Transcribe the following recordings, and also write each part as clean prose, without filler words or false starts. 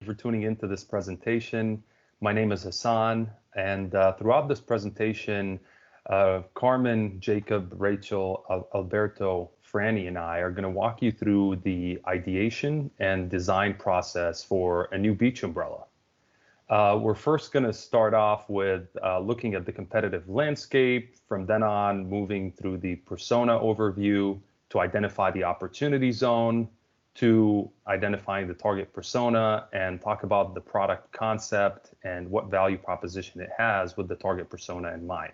for tuning into this presentation. My name is Hassan, and throughout this presentation, Carmen, Jacob, Rachel, Alberto, Franny, and I are going to walk you through the ideation and design process for a new beach umbrella. We're first going to start off with looking at the competitive landscape, from then on moving through the persona overview to identify the opportunity zone, to identifying the target persona, and talk about the product concept and what value proposition it has with the target persona in mind.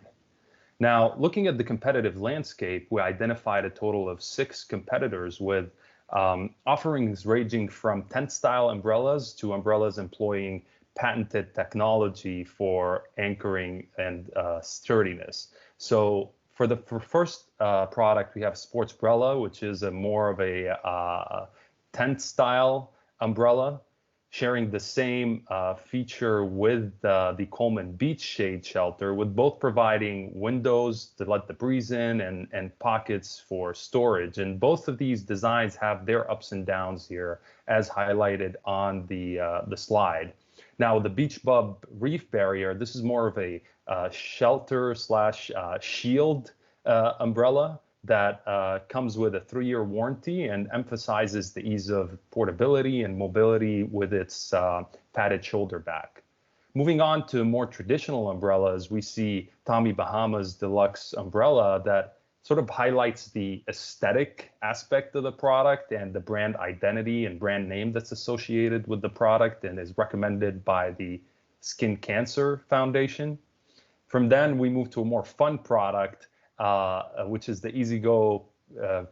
Now, looking at the competitive landscape, we identified a total of 6 competitors with offerings ranging from tent-style umbrellas to umbrellas employing patented technology for anchoring and sturdiness. So for the first product, we have Sportsbrella, which is more of a tent style umbrella, sharing the same feature with the Coleman Beach Shade Shelter, with both providing windows to let the breeze in and pockets for storage. And both of these designs have their ups and downs here, as highlighted on the slide. Now, the Beach Bub Reef Barrier, this is more of a shelter slash shield umbrella that comes with a 3-year warranty and emphasizes the ease of portability and mobility with its padded shoulder back. Moving on to more traditional umbrellas, we see Tommy Bahama's Deluxe umbrella that sort of highlights the aesthetic aspect of the product and the brand identity and brand name that's associated with the product and is recommended by the Skin Cancer Foundation. From then, we move to a more fun product, which is the EasyGo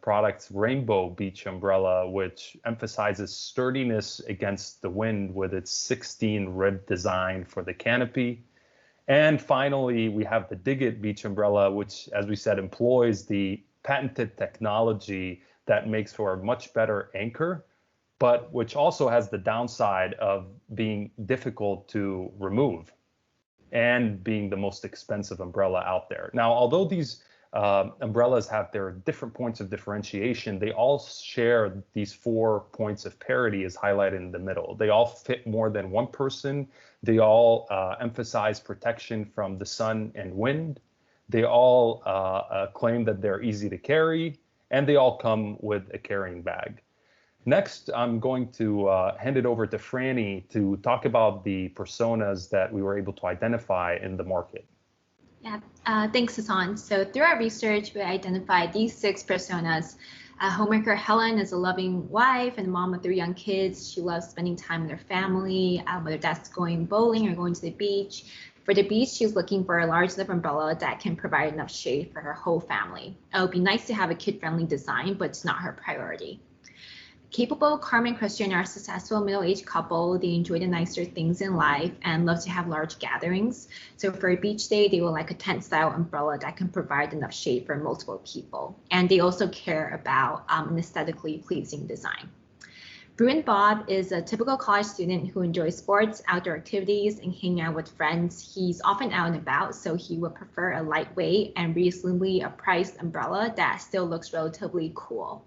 product's Rainbow Beach Umbrella, which emphasizes sturdiness against the wind with its 16 rib design for the canopy. And finally, we have the Digit Beach Umbrella, which, as we said, employs the patented technology that makes for a much better anchor, but which also has the downside of being difficult to remove and being the most expensive umbrella out there. Now, although these umbrellas have their different points of differentiation, they all share these 4 points of parity as highlighted in the middle. They all fit more than one person. They all emphasize protection from the sun and wind. They all claim that they're easy to carry, and they all come with a carrying bag. Next, I'm going to hand it over to Franny to talk about the personas that we were able to identify in the market. Yeah, thanks, Hassan. So through our research, we identified these 6 personas. Homemaker Helen is a loving wife and mom of 3 young kids. She loves spending time with her family, whether that's going bowling or going to the beach. For the beach, she's looking for a large enough umbrella that can provide enough shade for her whole family. It would be nice to have a kid-friendly design, but it's not her priority. Capable, Carmen and Christian are a successful middle-aged couple. They enjoy the nicer things in life and love to have large gatherings. So for a beach day, they will like a tent-style umbrella that can provide enough shade for multiple people. And they also care about an aesthetically pleasing design. Bruin Bob is a typical college student who enjoys sports, outdoor activities, and hanging out with friends. He's often out and about, so he would prefer a lightweight and reasonably priced umbrella that still looks relatively cool.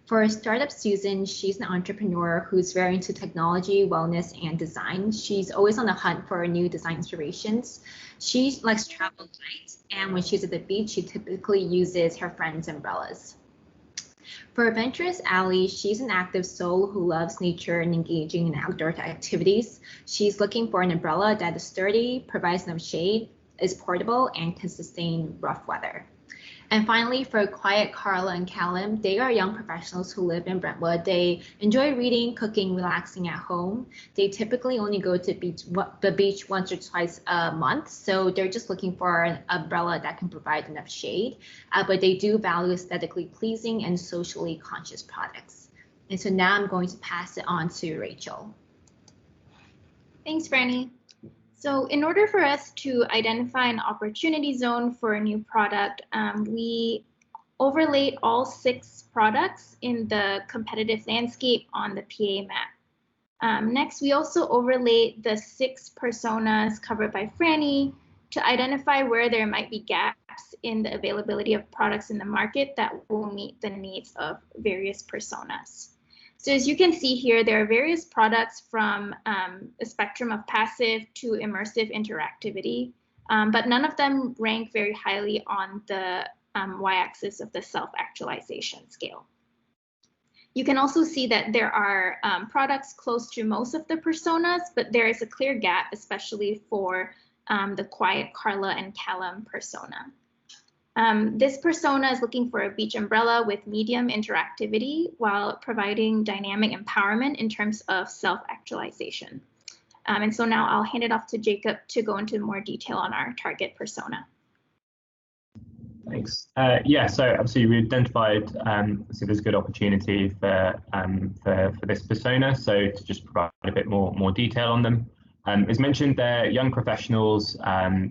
For startup Susan, she's an entrepreneur who's very into technology, wellness, and design. She's always on the hunt for new design inspirations. She likes to travel light, and when she's at the beach, she typically uses her friends' umbrellas. For adventurous Allie, she's an active soul who loves nature and engaging in outdoor activities. She's looking for an umbrella that is sturdy, provides enough shade, is portable, and can sustain rough weather. And finally, for quiet Carla and Callum, they are young professionals who live in Brentwood. They enjoy reading, cooking, relaxing at home. They typically only go to the beach once or twice a month, so they're just looking for an umbrella that can provide enough shade, but they do value aesthetically pleasing and socially conscious products. And so now I'm going to pass it on to Rachel. Thanks, Franny. So in order for us to identify an opportunity zone for a new product, we overlaid all 6 products in the competitive landscape on the PA map. Next, we also overlaid the 6 personas covered by Franny to identify where there might be gaps in the availability of products in the market that will meet the needs of various personas. So as you can see here, there are various products from a spectrum of passive to immersive interactivity, but none of them rank very highly on the y-axis of the self-actualization scale. You can also see that there are products close to most of the personas, but there is a clear gap, especially for the quiet Carla and Callum persona. This persona is looking for a beach umbrella with medium interactivity while providing dynamic empowerment in terms of self-actualization. And so now I'll hand it off to Jacob to go into more detail on our target persona. Thanks. Yeah, so obviously we identified so there's a good opportunity for this persona. So to just provide a bit more detail on them. As mentioned, they're young professionals,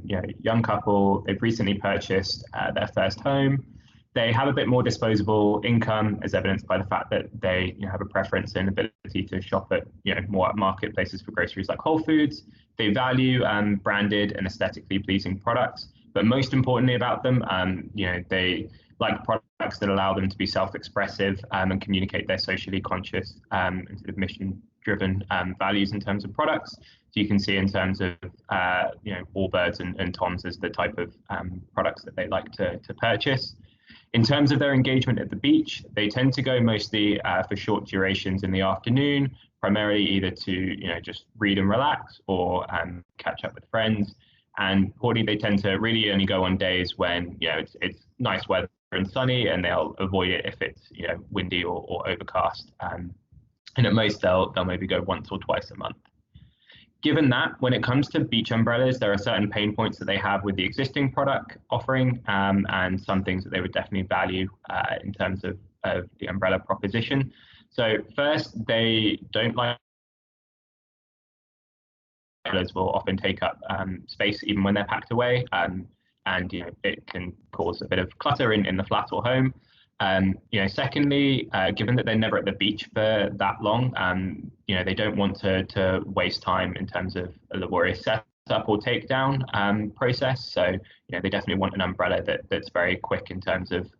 young couple. They've recently purchased their first home. They have a bit more disposable income, as evidenced by the fact that they have a preference and ability to shop at more marketplaces for groceries like Whole Foods. They value branded and aesthetically pleasing products. But most importantly about them, they like products that allow them to be self-expressive and communicate their socially conscious and sort of mission-driven values in terms of products. So you can see in terms of Allbirds and Toms as the type of products that they like to purchase. In terms of their engagement at the beach, they tend to go mostly for short durations in the afternoon, primarily either to just read and relax or catch up with friends. And importantly, they tend to really only go on days when it's nice weather and sunny, and they'll avoid it if it's windy or overcast. And at most, they'll maybe go once or twice a month. Given that, when it comes to beach umbrellas, there are certain pain points that they have with the existing product offering, and some things that they would definitely value in terms of the umbrella proposition. So first, they don't like umbrellas will often take up space even when they're packed away, and it can cause a bit of clutter in the flat or home. Secondly, given that they're never at the beach for that long, they don't want to waste time in terms of a laborious setup or takedown process. So they definitely want an umbrella that's very quick in terms of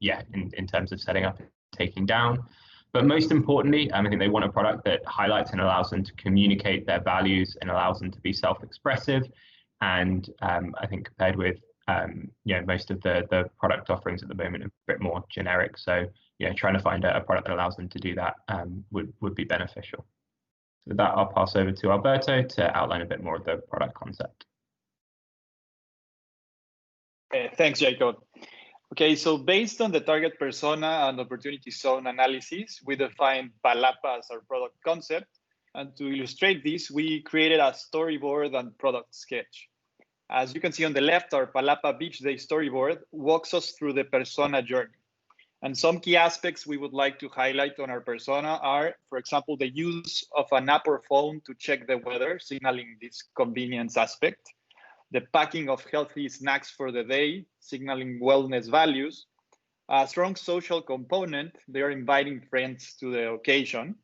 in terms of setting up and taking down. But most importantly, I think they want a product that highlights and allows them to communicate their values and allows them to be self-expressive. And I think compared with most of the product offerings at the moment are a bit more generic. So trying to find a product that allows them to do that would be beneficial. So with that, I'll pass over to Alberto to outline a bit more of the product concept. Thanks, Jacob. Okay, so based on the target persona and opportunity zone analysis, we defined Palapa as our product concept. And to illustrate this, we created a storyboard and product sketch. As you can see on the left, our Palapa Beach Day storyboard walks us through the persona journey. And some key aspects we would like to highlight on our persona are, for example, the use of an app or phone to check the weather, signaling this convenience aspect. The packing of healthy snacks for the day, signaling wellness values. A strong social component, they are inviting friends to the occasion.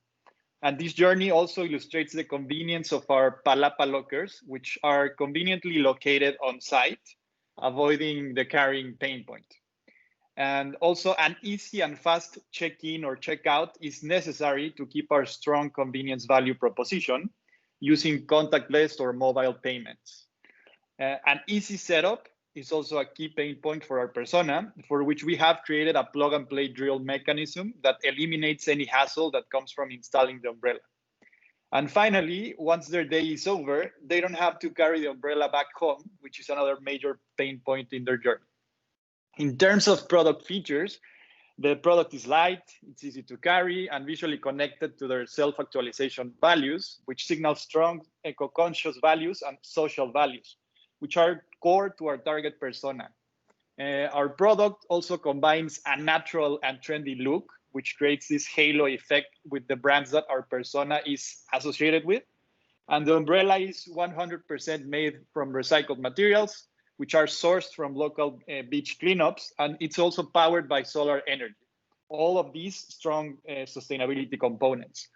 And this journey also illustrates the convenience of our Palapa lockers, which are conveniently located on site, avoiding the carrying pain point. And also an easy and fast check-in or check-out is necessary to keep our strong convenience value proposition using contactless or mobile payments. An easy setup is also a key pain point for our persona, for which we have created a plug-and-play drill mechanism that eliminates any hassle that comes from installing the umbrella. And finally, once their day is over, they don't have to carry the umbrella back home, which is another major pain point in their journey. In terms of product features, the product is light, it's easy to carry, and visually connected to their self-actualization values, which signal strong eco-conscious values and social values, which are core to our target persona. Our product also combines a natural and trendy look, which creates this halo effect with the brands that our persona is associated with. And the umbrella is 100% made from recycled materials, which are sourced from local beach cleanups, and it's also powered by solar energy. All of these strong sustainability components.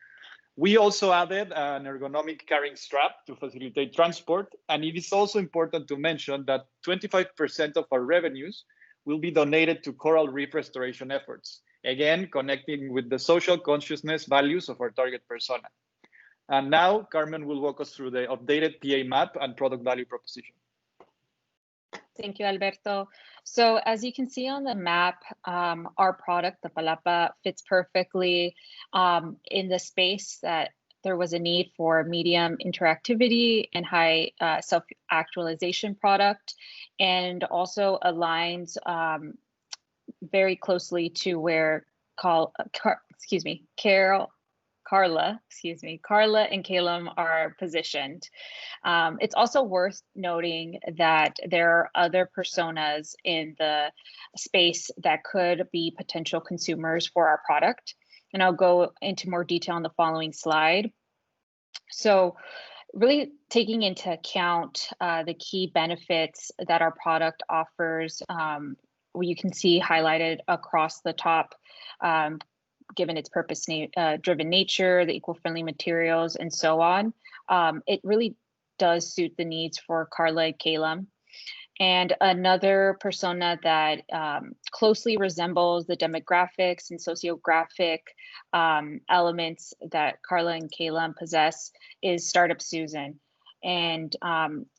We also added an ergonomic carrying strap to facilitate transport. And it is also important to mention that 25% of our revenues will be donated to coral reef restoration efforts, Again, connecting with the social consciousness values of our target persona. And now Carmen will walk us through the updated PA map and product value proposition. Thank you, Alberto. So as you can see on the map, our product, the Palapa, fits perfectly in the space that there was a need for medium interactivity and high self-actualization product, and also aligns very closely to where Carla and Calum are positioned. It's also worth noting that there are other personas in the space that could be potential consumers for our product. And I'll go into more detail on the following slide. So really taking into account the key benefits that our product offers, you can see highlighted across the top, given its purpose-driven nature, the eco-friendly materials, and so on. It really does suit the needs for Carla and Calum. And another persona that closely resembles the demographics and sociographic elements that Carla and Calum possess is Startup Susan. And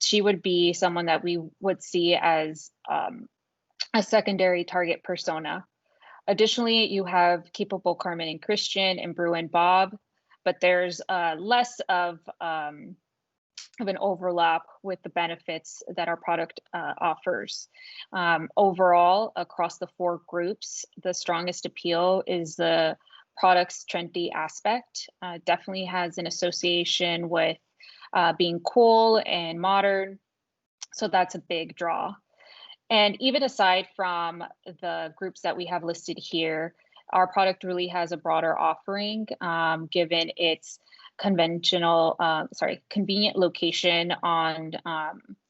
she would be someone that we would see as a secondary target persona. Additionally, you have Capable Carmen and Christian and Brew and Bob, but there's less of an overlap with the benefits that our product offers. Overall, across the 4 groups, the strongest appeal is the product's trendy aspect. Definitely has an association with being cool and modern, so that's a big draw. And even aside from the groups that we have listed here, our product really has a broader offering, given its convenient location on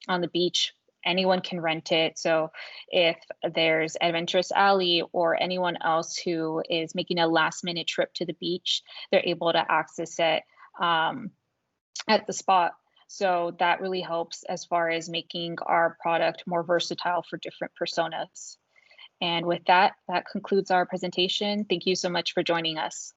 the beach. Anyone can rent it. So if there's Adventurous Alley or anyone else who is making a last-minute trip to the beach, they're able to access it at the spot. So that really helps as far as making our product more versatile for different personas. And with that, that concludes our presentation. Thank you so much for joining us.